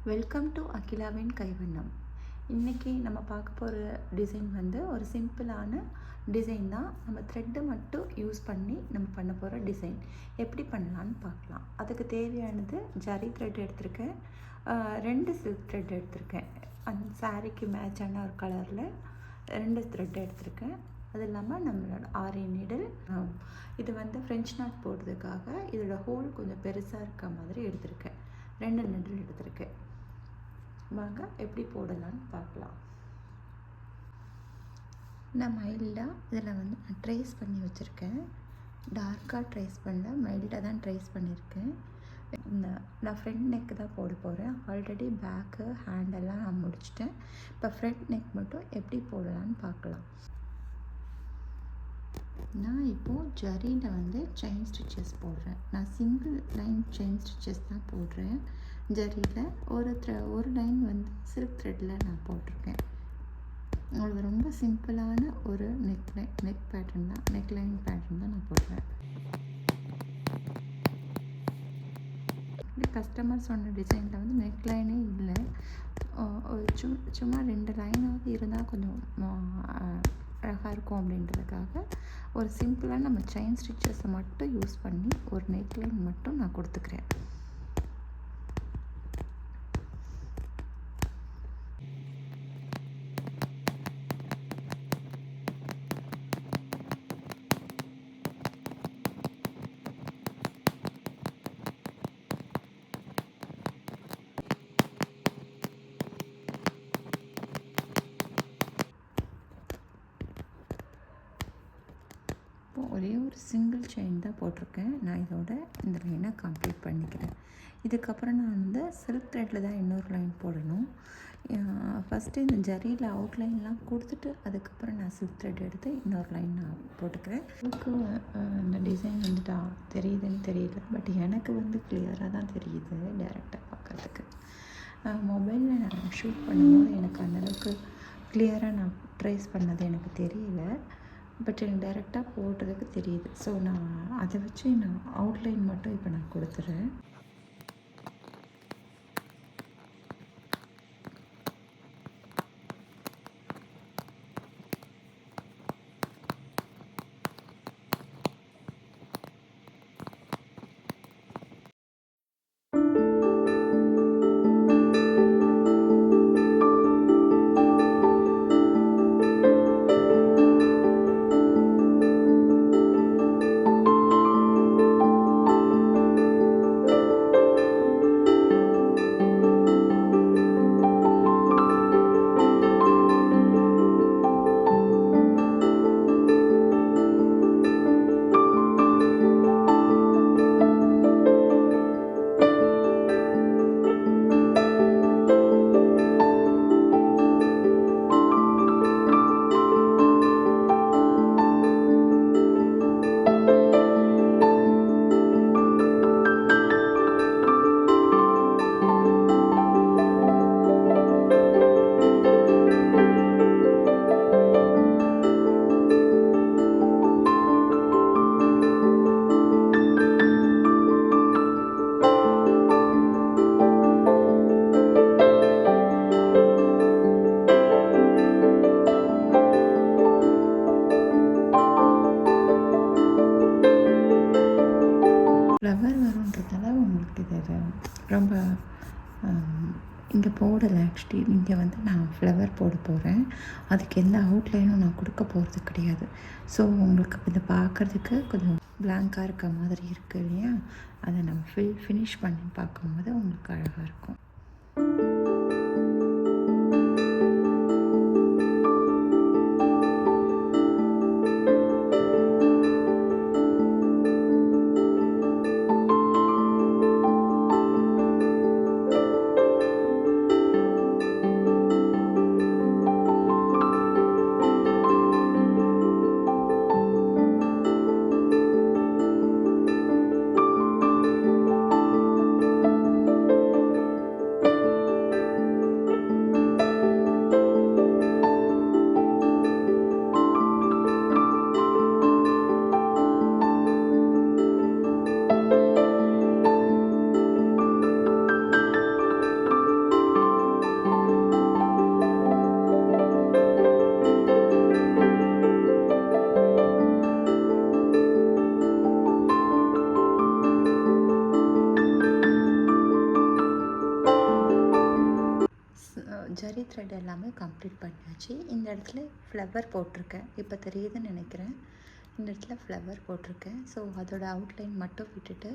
Welcome to அகிலாவின் கைவண்ணம். இன்றைக்கி நம்ம பார்க்க போகிற டிசைன் வந்து ஒரு சிம்பிளான டிசைன் தான். நம்ம த்ரெட்டை மட்டும் யூஸ் பண்ணி நம்ம பண்ண போகிற டிசைன் எப்படி பண்ணலான்னு பார்க்கலாம். அதுக்கு தேவையானது ஜரி த்ரெட் எடுத்திருக்கேன், 2 சில்க் த்ரெட் எடுத்திருக்கேன். அந்த சாரீக்கு மேட்சான ஒரு கலரில் 2 த்ரெட் எடுத்திருக்கேன். அது இல்லாமல் நம்மளோட ஆரி நீடில். இது வந்து ஃப்ரெஞ்ச் நாட் போடுறதுக்காக இதோட ஹோல் கொஞ்சம் பெருசாக இருக்க மாதிரி எடுத்திருக்கேன். 2 நீடில் எடுத்திருக்கேன். வாங்க எப்படி போடலான்னு பார்க்கலாம். நான் மைல்டாக இதில் வந்து நான் ட்ரேஸ் பண்ணி வச்சுருக்கேன். டார்க்காக ட்ரேஸ் பண்ணல, மைல்டாக தான் ட்ரேஸ் பண்ணியிருக்கேன். நான் ஃப்ரண்ட் நெக்கு தான் போட போகிறேன். ஆல்ரெடி பேக்கு ஹேண்டெல்லாம் நான் முடிச்சிட்டேன். இப்போ ஃப்ரண்ட் நெக் மட்டும் எப்படி போடலான்னு பார்க்கலாம். நான் இப்போது ஜரியில் வந்து செயின் ஸ்டிச்சஸ் போடுறேன். நான் சிங்கிள் லைன் செயின் ஸ்டிச்சஸ் தான் போடுறேன். ஜரியில் ஒரு லைன் வந்து சில்க் த்ரெட்டில் நான் போட்டிருக்கேன். உங்களுக்கு ரொம்ப சிம்பிளான ஒரு நெக் பேட்டர்ன் தான், நெக் லைன் பேட்டர்ன் தான் நான் போடுறேன். கஸ்டமர் சொன்ன டிசைனில் வந்து நெக் லைனே இல்லை. சும்மா 2 லைனாவது இருந்தால் கொஞ்சம் அழகாக இருக்கும் அப்படின்றதுக்காக ஒரு சிம்பிளாக நம்ம செயின் ஸ்டிச்சஸை மட்டும் யூஸ் பண்ணி ஒரு நெக் லைன் மட்டும் நான் கொடுத்துக்கிறேன். ஒரே ஒரு சிங்கிள் செயின் தான் போட்டிருக்கேன். நான் இதோட இந்த லைனை கம்ப்ளீட் பண்ணிக்கிறேன். இதுக்கப்புறம் நான் வந்து சில்க் த்ரெட்டில் தான் இன்னொரு லைன் போடணும். ஃபஸ்ட்டு இந்த ஜரியில் அவுட்லைன்லாம் கொடுத்துட்டு அதுக்கப்புறம் நான் சில்க் த்ரெட் எடுத்து இன்னொரு லைன் நான் போட்டுக்கிறேன். எனக்கு இந்த டிசைன் வந்துட்டு தெரியுதுன்னு தெரியல, பட் எனக்கு வந்து கிளியராக தான் தெரியுது டேரெக்டாக பார்க்குறதுக்கு. மொபைலில் நான் ஷூட் பண்ணும்போது எனக்கு அந்தளவுக்கு கிளியராக நான் ட்ரேஸ் பண்ணது எனக்கு தெரியல, பட் எனக்கு டைரெக்டாக போடுறதுக்கு தெரியுது. ஸோ நான் அதை வச்சு நான் அவுட்லைன் மட்டும் இப்போ நான் கொடுத்துட்றேன். ஃப்ளவர் வருன்றதால உங்களுக்கு இது ரொம்ப இங்கே போடலை. ஆக்சுவலி இங்கே வந்து நான் ஃப்ளவர் போட போகிறேன். அதுக்கு எந்த அவுட்லைனும் நான் கொடுக்க போகிறது கிடையாது. ஸோ உங்களுக்கு இதை பார்க்குறதுக்கு கொஞ்சம் பிளாங்காக இருக்க மாதிரி இருக்குது இல்லையா, அதை நம்ம ஃபினிஷ் பண்ணி பார்க்கும்போது உங்களுக்கு அழகாக இருக்கும். ஜரி த்ரெட் எல்லாமே கம்ப்ளீட் பண்ணியாச்சு. இந்த இடத்துல ஃப்ளவர் போட்டிருக்கேன், இப்போ தெரியுதுன்னு நினைக்கிறேன். இந்த இடத்துல ஃப்ளவர் போட்டிருக்கேன். ஸோ அதோட அவுட்லைன் மட்டும் விட்டுட்டு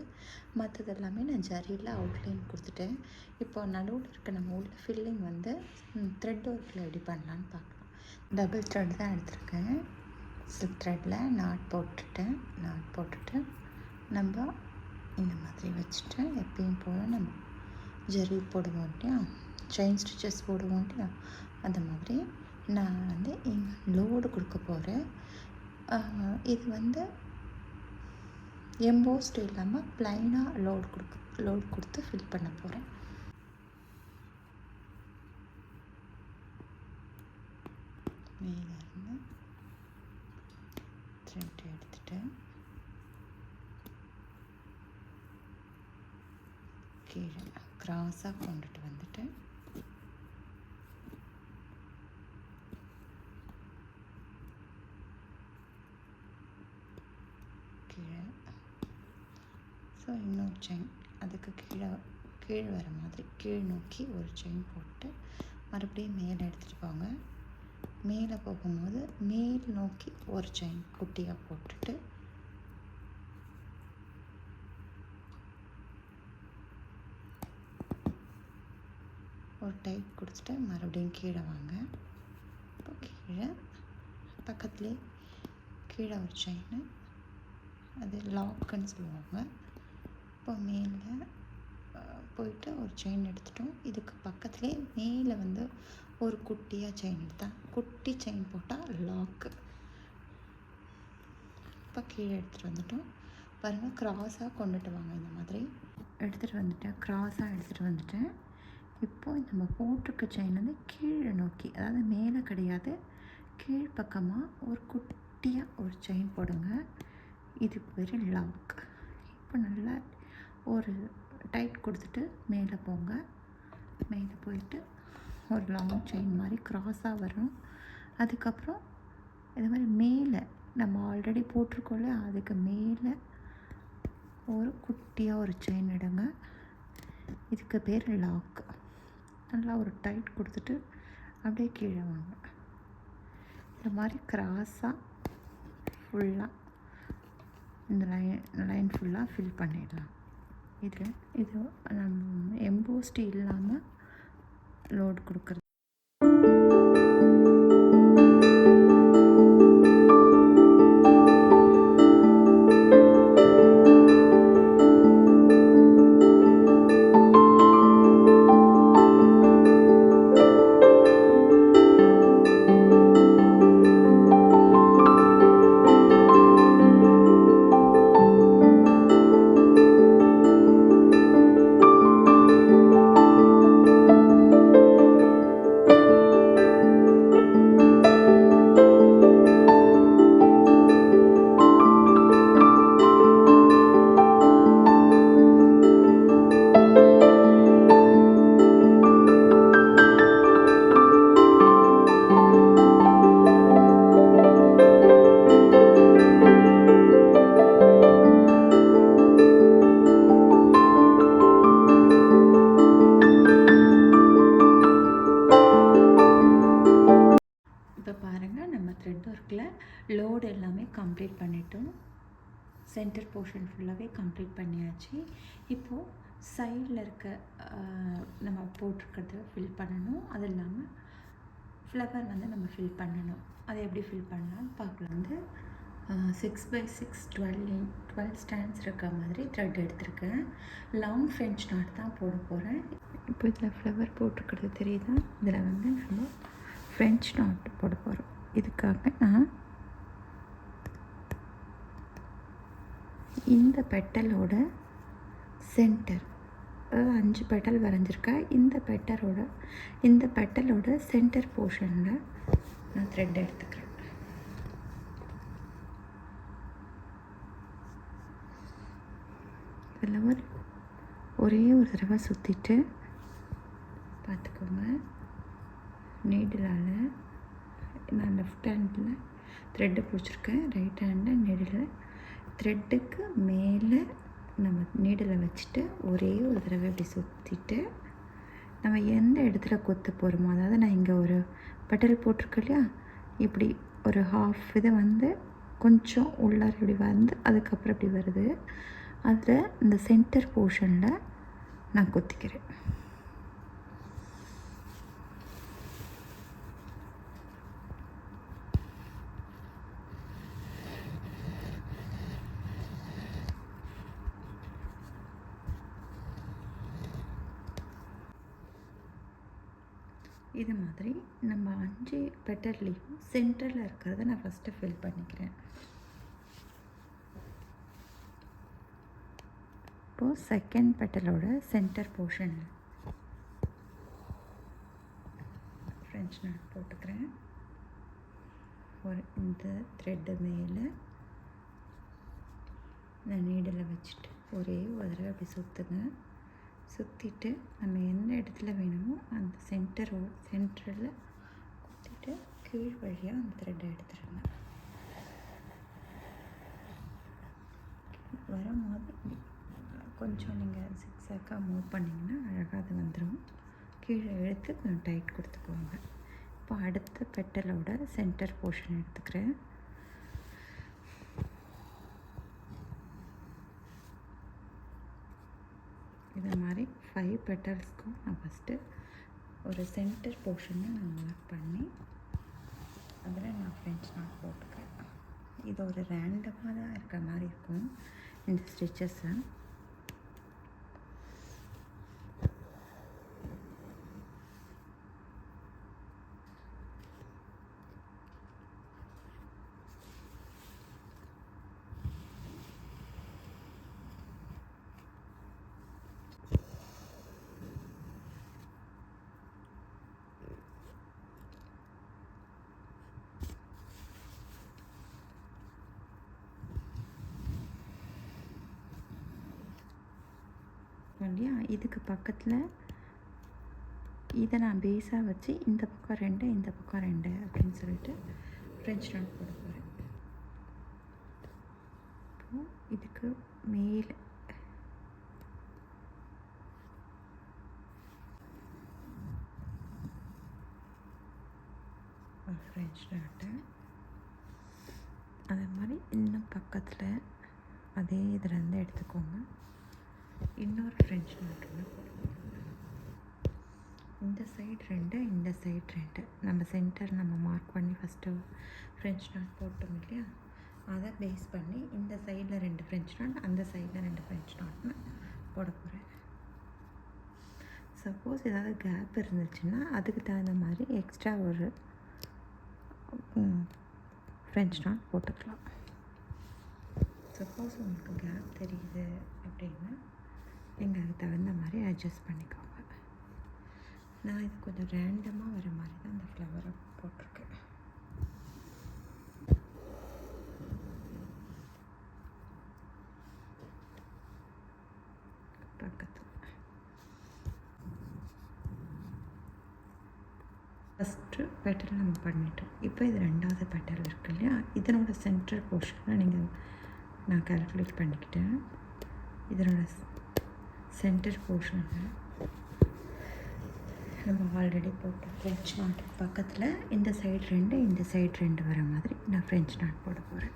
மற்றது எல்லாமே நான் ஜரியில் அவுட்லைன் கொடுத்துட்டேன். இப்போ நடுவில் இருக்க நம்ம உள்ள ஃபில்லிங் வந்து த்ரெட் ஒர்க்கில் எப்படி பண்ணலான்னு பார்க்கலாம். டபுள் த்ரெட் தான் எடுத்திருக்கேன். சில்க் த்ரெட்டில் நாட் போட்டுட்டு நம்ம இந்த மாதிரி வச்சுட்டு எப்பயும் போல் நம்ம ஜரி போடுவோம் இல்லையா, செயின் ஸ்டிச்சஸ் போடுவோம் இல்லையா, அந்த மாதிரி நான் வந்து இங்கே லோடு கொடுக்க போகிறேன். இது வந்து எம்போஸ்ட் இல்லாமல் ப்ளைனாக லோட் கொடுத்து ஃபில் பண்ண போகிறேன். மேலே இருந்து த்ரெட் எடுத்துட்டு கீழே கிராஸாக கொண்டுட்டு வந்துட்டு கீழே, ஸோ இன்னொரு செயின் அதுக்கு கீழே வர மாதிரி கீழ் நோக்கி ஒரு செயின் போட்டு மறுபடியும் மேலே எடுத்துகிட்டு போங்க. மேலே போகும்போது மேல் நோக்கி ஒரு செயின் குட்டியாக போட்டுட்டு ஒரு டைட் கொடுத்துட்டு மறுபடியும் கீழே வாங்க. இப்போ கீழே பக்கத்துலேயே கீழே ஒரு செயின், அது லாக்குன்னு சொல்லுவாங்க. இப்போ மேலே போயிட்டு ஒரு செயின் எடுத்துட்டோம். இதுக்கு பக்கத்துலேயே மேலே வந்து ஒரு குட்டியாக செயின் எடுத்தேன். குட்டி செயின் போட்டால் லாக்கு. இப்போ கீழே எடுத்துகிட்டு வந்துட்டோம். பாருங்கள், க்ராஸாக கொண்டுட்டு வாங்க. இந்த மாதிரி எடுத்துகிட்டு வந்துட்டேன், க்ராஸாக எடுத்துகிட்டு வந்துட்டேன். இப்போது நம்ம போட்டிருக்க செயின் வந்து கீழே நோக்கி, அதாவது மேலே கிடையாது, கீழ்ப்பக்கமாக ஒரு குட்டியாக ஒரு செயின் போடுங்க. இது பேர் லாக். இப்போ நல்லா ஒரு டைட் கொடுத்துட்டு மேலே போங்க. மேலே போயிட்டு ஒரு லாங் செயின் மாதிரி க்ராஸாக வரும். அதுக்கப்புறம் இது மாதிரி மேலே நம்ம ஆல்ரெடி போட்டிருக்கோம்ல, அதுக்கு மேலே ஒரு குட்டியாக ஒரு செயின் எடுங்க. இதுக்கு பேர் லாக். நல்லா ஒரு டைட் கொடுத்துட்டு அப்படியே கீழே வாங்க. இந்த மாதிரி க்ராஸாக ஃபுல்லாக இந்த லைன் ஃபுல்லாக ஃபில் பண்ணிடலாம். இது நம்ம எம்போஸ்ட் இல்லாமல் லோடு கொடுக்குறது. த்ரெட் ஒர்க்கில் லோடு எல்லாமே கம்ப்ளீட் பண்ணிட்டோம். சென்டர் போர்ஷன் ஃபுல்லாகவே கம்ப்ளீட் பண்ணியாச்சு. இப்போது சைடில் இருக்க நம்ம போட்டிருக்கிறத ஃபில் பண்ணணும். அது இல்லாமல் ஃப்ளவர் வந்து நம்ம ஃபில் பண்ணணும். அதை எப்படி ஃபில் பண்ணலான்னு பார்க்கலாம். வந்து 6x6 12 ஸ்டாண்ட்ஸ் இருக்க மாதிரி த்ரெட் எடுத்திருக்கேன். லாங் ஃப்ரெஞ்ச் நாட் தான் போட போகிறேன். இப்போ இதில் ஃப்ளவர் போட்டிருக்கிறது தெரியுதா? இதில் வந்து நம்ம ஃப்ரெஞ்ச் நாட் போட போகிறோம். இதுக்காக நான் இந்த பெட்டலோட சென்டர், அதாவது 5 பெட்டல் வரைஞ்சிருக்கேன். இந்த பெட்டலோட சென்டர் போர்ஷனில் நான் த்ரெட் எடுத்துக்கிறேன். இதில் ஒரே ஒரு தடவை சுற்றிட்டு பார்த்துக்கோங்க. நீடிலால் நான் லெஃப்ட் ஹேண்டில் த்ரெட்டு பிடிச்சிருக்கேன், ரைட் ஹேண்டில் நீடில். த்ரெட்டுக்கு மேலே நம்ம நீடில் வச்சுட்டு ஒரே ஒரு தடவை இப்படி சுற்றிட்டு நம்ம எந்த இடத்துல கொத்த போகிறோமோ, அதாவது நான் இங்கே ஒரு பெட்டல் போட்டிருக்கேன் இல்லையா, இப்படி ஒரு ஹாஃப் இதை வந்து கொஞ்சம் உள்ளார இப்படி வந்து அதுக்கப்புறம் இப்படி வருது. அதில் இந்த சென்டர் போர்ஷனில் நான் கொத்திக்கிறேன். இது மாதிரி நம்ம 5 பெட்டல்லையும் சென்டரில் இருக்கிறத நான் ஃபஸ்ட்டு ஃபில் பண்ணிக்கிறேன். இப்போது செகண்ட் பெட்டலோட சென்டர் போர்ஷனில் ஃப்ரெஞ்ச் நாட் போட்டுக்கிறேன். ஒரு இந்த த்ரெட்டு மேலே நான் நீடில் வச்சுட்டு ஒரே ஒரு தடவை அப்படி சுற்றுங்க. சுற்றிட்டு நம்ம எந்த இடத்துல வேணுமோ அந்த சென்டரில் குத்திட்டு கீழ் வழியாக அந்த த்ரெட்டை எடுத்துருங்க. வரும்போது கொஞ்சம் நீங்கள் சிக்ஸாக்காக மூவ் பண்ணிங்கன்னா அழகாக அது வந்துடும். கீழே இழுத்து கொஞ்சம் டைட் கொடுத்துக்கோங்க. இப்போ அடுத்த பெட்டலோட சென்டர் போர்ஷன் எடுத்துக்கிறேன். இது மாதிரி 5 பெட்டல்ஸ்க்கும் நான் ஃபஸ்ட்டு ஒரு சென்டர் போர்ஷனை நான் மார்க் பண்ணி அதில் நான் ஃப்ரெஞ்ச் நாட் போட்டுக்கிறேன். இது ஒரு ரேண்டமாக தான் இருக்கிற மாதிரி இருக்கும் இந்த ஸ்டிச்சஸை. இல்லையா, இதுக்கு பக்கத்தில் இதை நான் பேஸாக வச்சு இந்த பக்கம் 2 இந்த பக்கம் 2 அப்படின்னு சொல்லிட்டு ஃப்ரெஞ்ச் நாட் போட போகிறேன். இப்போது இதுக்கு மேலே ஒரு ஃப்ரெஞ்ச் நாட்டு, அதே மாதிரி இன்னும் பக்கத்தில் அதே இதுலேருந்து எடுத்துக்கோங்க. இன்னொரு ஃப்ரெஞ்ச் நாட் ஒன்று போடுவோம். இந்த சைடு 2 இந்த சைடு 2 நம்ம சென்டர் நம்ம மார்க் பண்ணி ஃபஸ்ட்டு ஃப்ரெஞ்ச் நாட் போட்டோம் இல்லையா, அதை பேஸ் பண்ணி இந்த சைடில் 2 ஃப்ரெஞ்ச் நாட் அந்த சைடில் 2 ஃப்ரெஞ்ச் நாட்னு போட போகிறேன். சப்போஸ் ஏதாவது கேப் இருந்துச்சுன்னா அதுக்கு தகுந்த மாதிரி எக்ஸ்ட்ரா ஒரு ஃப்ரெஞ்ச் நாட் போட்டுக்கலாம். சப்போஸ் உங்களுக்கு கேப் தெரியுது அப்படின்னா நீங்கள் அதுக்கு தகுந்த மாதிரி அட்ஜஸ்ட் பண்ணிக்கோங்க. நான் இது கொஞ்சம் ரேண்டமாக வர மாதிரி தான் அந்த ஃப்ளவரை போட்டிருக்கேன். பக்கத்தில் ஃபஸ்ட்டு பெட்டல் நம்ம பண்ணிட்டோம். இப்போ இது 2வது பெட்டல் இருக்கு இல்லையா, இதனோட சென்ட்ரல் போர்ஷனை நான் கால்குலேட் பண்ணிக்கிட்டேன். இதனோட சென்டர் போர்ஷனில் நம்ம ஆல்ரெடி போட்ட ஃப்ரெஞ்ச் நாட்டுக்கு பக்கத்தில் இந்த சைடு 2 இந்த சைடு 2 வர மாதிரி நான் ஃப்ரெஞ்ச் நாட் போட போகிறேன்.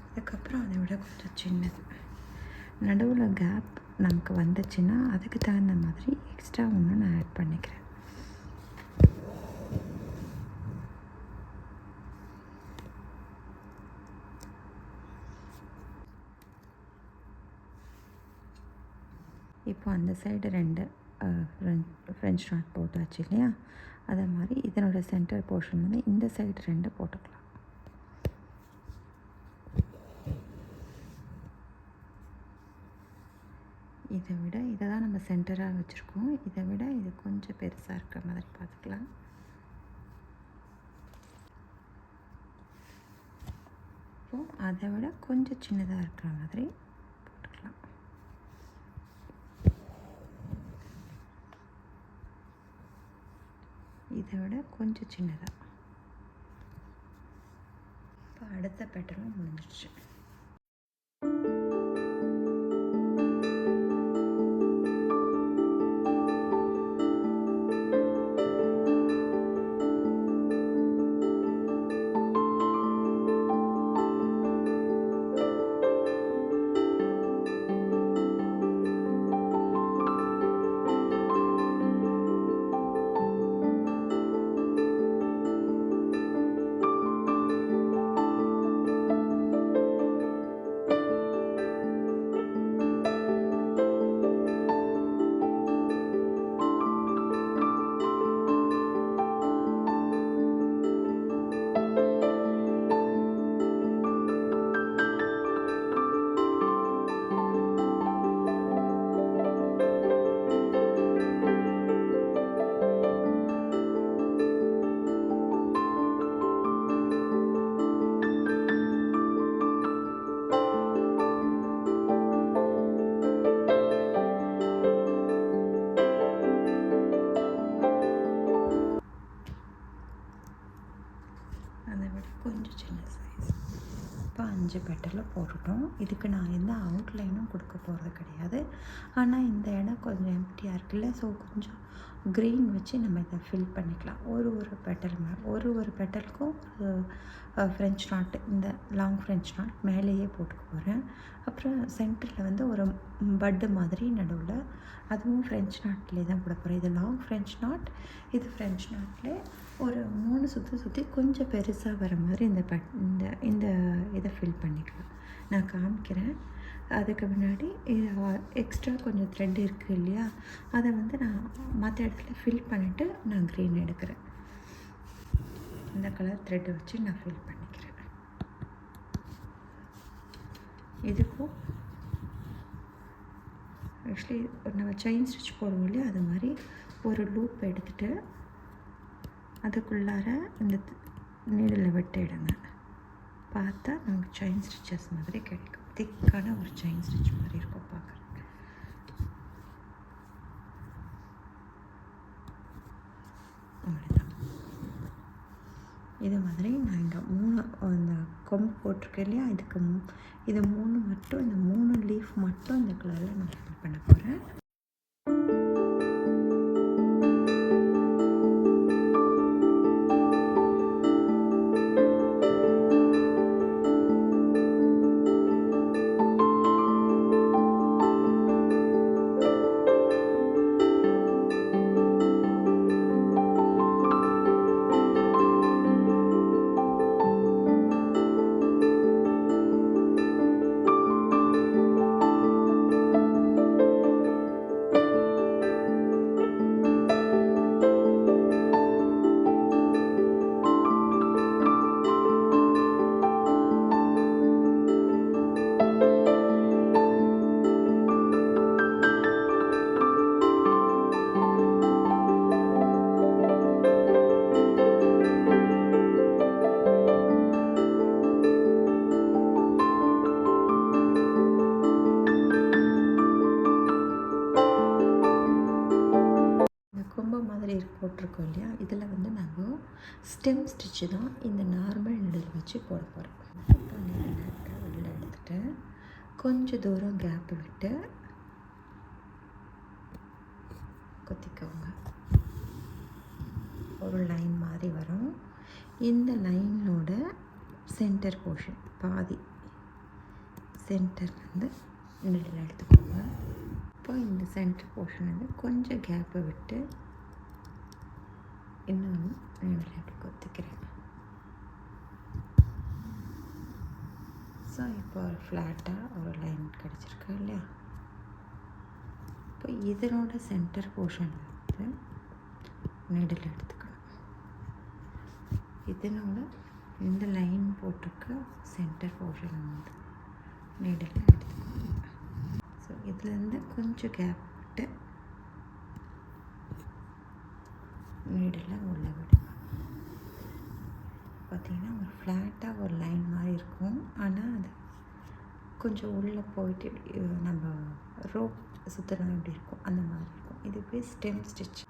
அதுக்கப்புறம் அதை விட கொஞ்சம் சின்னது நடுவில் கேப் நமக்கு வந்துச்சுன்னா அதுக்கு தகுந்த மாதிரி எக்ஸ்ட்ரா ஒன்று நான் ஆட் பண்ணிக்கிறேன். இப்போ அந்த சைடு 2 ஃப்ரெஞ்ச் நாட் போட்டாச்சு இல்லையா, அதே மாதிரி இதனோட சென்டர் போர்ஷன் வந்து இந்த சைடு 2 போட்டுக்கலாம். இதை விட இதை தான் நம்ம சென்டராக வச்சுருக்கோம், இதை விட இது கொஞ்சம் பெருசாக இருக்கிற மாதிரி பார்த்துக்கலாம். இப்போது அதை விட கொஞ்சம் சின்னதாக இருக்கிற மாதிரி போட்டுக்கலாம். இதை விட கொஞ்சம் சின்னதாக. இப்போ அடுத்த பெட்டலும் முடிஞ்சிடுச்சு. எட்ஜ் பெட்டரில் போட்டுட்டோம். இதுக்கு நான் எந்த அவுட்லைனும் கொடுக்க போகிறது கிடையாது. ஆனால் இந்த இடம் கொஞ்சம் எம்ப்டியாக இருக்குல்ல, ஸோ கொஞ்சம் க்ரீன் வச்சு நம்ம இதை ஃபில் பண்ணிக்கலாம். ஒரு பெட்டல் மேலே ஒரு பெட்டலுக்கும் ஃப்ரெஞ்ச் நாட், இந்த லாங் ஃப்ரெஞ்ச் நாட் மேலேயே போட்டுக்க போகிறேன். அப்புறம் சென்டரில் வந்து ஒரு பட்டு மாதிரி நடுவில், அதுவும் ஃப்ரெஞ்ச் நாட்லேயே தான் போட போகிறேன். இது லாங் ஃப்ரெஞ்ச் நாட், இது ஃப்ரெஞ்ச் நாட்லேயே ஒரு 3 சுற்றி கொஞ்சம் பெருசாக வர மாதிரி இந்த இதை ஃபில் பண்ணிக்கலாம். நான் காமிக்கிறேன். அதுக்கு முன்னாடி எக்ஸ்ட்ரா கொஞ்சம் த்ரெட் இருக்குது இல்லையா, அதை வந்து நான் மற்ற இடத்துல ஃபில் பண்ணிவிட்டு நான் க்ரீன் எடுக்கிறேன். இந்த கலர் த்ரெட்டை வச்சு நான் ஃபில் பண்ணிக்கிறேன். இதுக்கும் ஆக்சுவலி நம்ம செயின் ஸ்டிச் போடுவோம் இல்லையா, அது மாதிரி ஒரு லூப் எடுத்துகிட்டு அதுக்குள்ளார இந்த நீடில் விட்டு எடுங்க. பார்த்தா நமக்கு செயின் ஸ்டிச்சஸ் மாதிரி கிடைக்கும். திக்கான ஒரு செயின் ஸ்டிச் மாதிரி இருக்கும் பார்க்குறதுக்கு. அவ்வளோதான். இது மாதிரி நான் இங்கே 3 அந்த கொம்பு போட்டிருக்கேன் இல்லையா, இது 3 மட்டும், இந்த 3 லீஃப் மட்டும் இந்த கலரில் நான் ஃபில் பண்ண போகிறேன். போட்டிருக்கோம் இல்லையா, இதில் வந்து நம்ம ஸ்டெம் ஸ்டிச்சு தான் இந்த நார்மல் நீடில் வச்சு போட போகிறோம். உள்ளே எடுத்துகிட்டு கொஞ்சம் தூரம் கேப்பு விட்டு குத்திக்கோங்க. ஒரு லைன் மாதிரி வரும். இந்த லைனோட சென்டர் போர்ஷன் பாதி சென்டர்லேருந்து நீடில் எடுத்துக்கோங்க. இப்போ இந்த சென்டர் போர்ஷன் வந்து கொஞ்சம் கேப்பை விட்டு இன்னொன்று நீடில் எப்படி கொத்திக்கிறேன். ஸோ இப்போ ஒரு ஃப்ளாட்டாக ஒரு லைன் கிடச்சிருக்கு இல்லையா. இப்போ இதனோட சென்டர் போர்ஷனில் வந்து நீடில் எடுத்துக்கணும். இதனோட இந்த லைன் போட்டிருக்க சென்டர் போர்ஷன் வந்து நீடில் எடுத்துக்கணும். ஸோ இதுலேருந்து கொஞ்சம் கேப் விட்டு நீடில் உள்ளே விடுங்க. பார்த்திங்கன்னா ஒரு ஃப்ளாட்டாக ஒரு லைன் மாதிரி இருக்கும். ஆனால் அது கொஞ்சம் உள்ளே போயிட்டு நம்ம ரோப் சுற்றினா எப்படி இருக்கும் அந்த மாதிரி இருக்கும். இது போய் ஸ்டெம் ஸ்டிச்.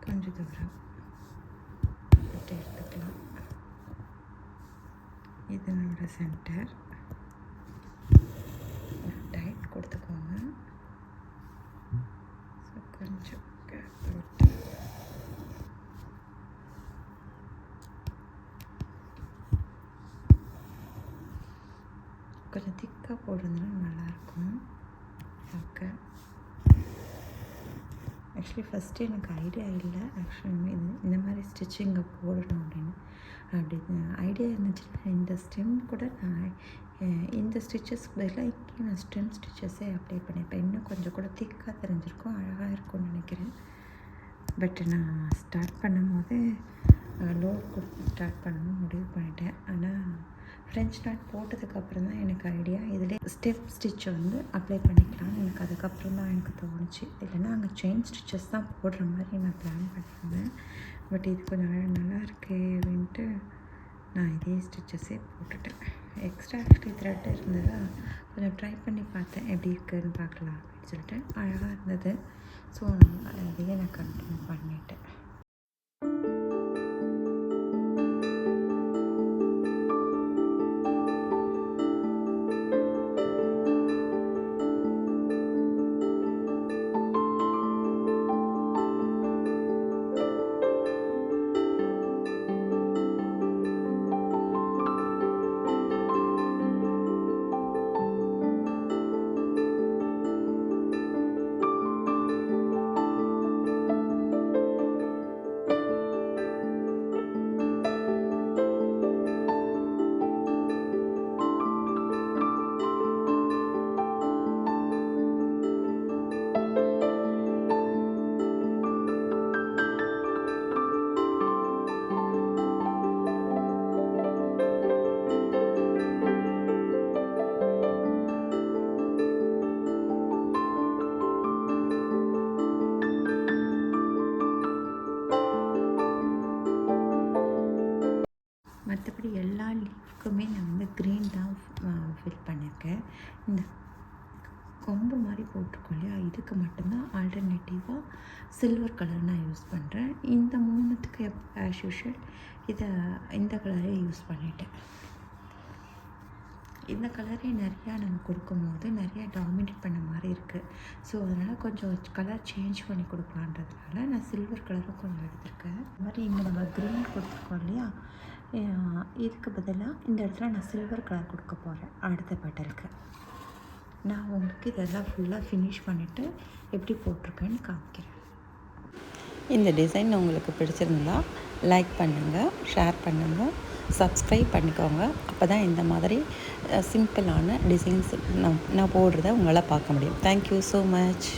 கொஞ்சம் தூரம் விட்டு எடுத்துக்கலாம். இதனோட சென்டர் டைட் கொடுத்துக்கோங்க. ஸோ கொஞ்சம் கேப் விட்டு கொஞ்சம் திக்காக போடுறதுனா நல்லாயிருக்கும் பார்க்க. ஆக்சுவலி ஃபஸ்ட்டு எனக்கு ஐடியா இல்லை. ஆக்சுவலி இந்த மாதிரி ஸ்டிச்சிங்கை போடணும் அப்படின்னு ஐடியா இருந்துச்சுன்னா இந்த ஸ்டெம் கூட நான் இந்த ஸ்டிச்சஸ் பதிலாக இங்கே நான் ஸ்டெம் ஸ்டிச்சஸே அப்ளை பண்ணிப்பேன். இன்னும் கொஞ்சம் கூட திக்காக தெரிஞ்சிருக்கும், அழகாக இருக்கும்னு நினைக்கிறேன். பட் நான் ஸ்டார்ட் பண்ணும் போது லோட் கொடுத்து ஸ்டார்ட் பண்ணணும்னு முடிவு பண்ணிட்டேன். ஆனால் ஃப்ரெஞ்ச் நாட் போட்டதுக்கப்புறம் தான் எனக்கு ஐடியா இதில் ஸ்டெப் ஸ்டிச்சை வந்து அப்ளை பண்ணிக்கலாம்னு எனக்கு அதுக்கப்புறம் தான் எனக்கு தோணுச்சு. இல்லைன்னா அங்கே செயின் ஸ்டிச்சஸ் தான் போடுற மாதிரி நான் பிளான் பண்ணியிருந்தேன். பட் இது கொஞ்சம் நல்லா இருக்கு அப்படின்ட்டு நான் இதே ஸ்டிச்சஸே போட்டுட்டேன். எக்ஸ்ட்ரா ஆக்சுவலி த்ரெட் இருந்ததா கொஞ்சம் ட்ரை பண்ணி பார்த்தேன், எப்படி இருக்குதுன்னு பார்க்கலாம் அப்படின்னு சொல்லிட்டு. அழகாக இருந்தது. ஸோ அதையே நான் கண்டினியூ பண்ணிட்டேன். போட்டிருக்கேன். இந்த கொம்பு மாதிரி போட்டிருக்கோம் இல்லையா, இதுக்கு மட்டும்தான் ஆல்டர்னேட்டிவாக சில்வர் கலர் நான் யூஸ் பண்ணுறேன். இந்த 3த்துக்கு ஆஸ் யூஷுவல் இந்த கலரே யூஸ் பண்ணிட்டேன். இந்த கலரே நிறையா நம்ம கொடுக்கும்போது நிறையா டாமினேட் பண்ண மாதிரி இருக்குது. ஸோ அதனால் கொஞ்சம் கலர் சேஞ்ச் பண்ணி கொடுக்கலான்றதுனால நான் சில்வர் கலரும் கொஞ்சம் எடுத்திருக்கேன். இது மாதிரி இங்கே நம்ம க்ரீன் கொடுத்துருக்கோம் இல்லையா, இதுக்கு பதிலாக இந்த இடத்துல நான் சில்வர் கலர் கொடுக்க போகிறேன் அடுத்த பெட்டலுக்கு. நான் உங்களுக்கு இதெல்லாம் ஃபுல்லாக ஃபினிஷ் பண்ணிவிட்டு எப்படி போட்டிருக்கேன்னு காமிக்கிறேன். இந்த டிசைன் உங்களுக்கு பிடிச்சிருந்தா லைக் பண்ணுங்கள், ஷேர் பண்ணுங்கள், சப்ஸ்கிரைப் பண்ணிக்கோங்க. அப்போ தான் இந்த மாதிரி சிம்பிளான டிசைன்ஸ் நான் போடுறத உங்களால் பார்க்க முடியும். Thank you so much.